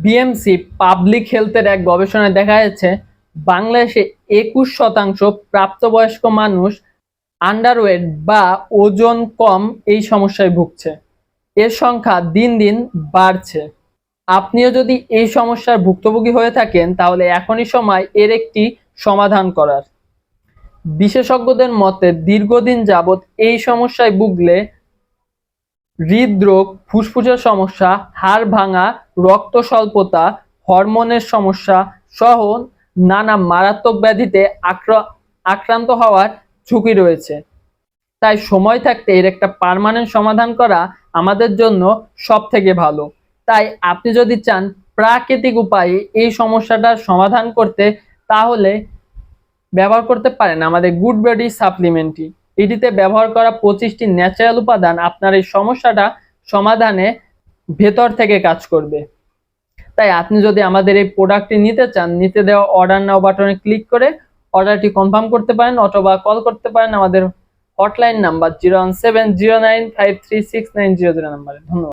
BMC public হেলথের এক গবেষণায় দেখা যাচ্ছে বাংলাদেশে 21% প্রাপ্তবয়স্ক মানুষ আন্ডারওয়েট বা ওজন কম এই সমস্যায় ভুগছে। এর সংখ্যা দিন দিন বাড়ছে। আপনিও যদি এই সমস্যার ভুক্তভোগী হয়ে থাকেন তাহলে এখনই সময় এর একটি সমাধান করার। বিশেষজ্ঞদের মতে দীর্ঘদিন যাবৎ এই সমস্যায় ভুগলে হৃদরোগ, ফুসফুসের সমস্যা, হাড় ভাঙা, রক্ত স্বল্পতা, হরমোনের সমস্যা সহ নানা মারাত্মক ব্যাধিতে আক্রান্ত হওয়ার ঝুঁকি রয়েছে। তাই সময় থাকতে এর একটা পার্মানেন্ট সমাধান করা আমাদের জন্য সবথেকে ভালো। তাই আপনি যদি চান প্রাকৃতিক উপায়ে এই সমস্যাটার সমাধান করতে তাহলে ব্যবহার করতে পারেন আমাদের গুড বডি সাপ্লিমেন্টটি। এটিতে ব্যবহার করা 25টি ন্যাচারাল উপাদান আপনার এই সমস্যাটা সমাধানে ভেতর থেকে কাজ করবে। তাই আপনি যদি আমাদের এই প্রোডাক্টটি নিতে চান, নিতে দেওয়া অর্ডার নাও বাটনে ক্লিক করে অর্ডারটি কনফার্ম করতে পারেন অথবা কল করতে পারেন আমাদের হটলাইন নাম্বার 01709536900 নাম্বারে। ধন্যবাদ।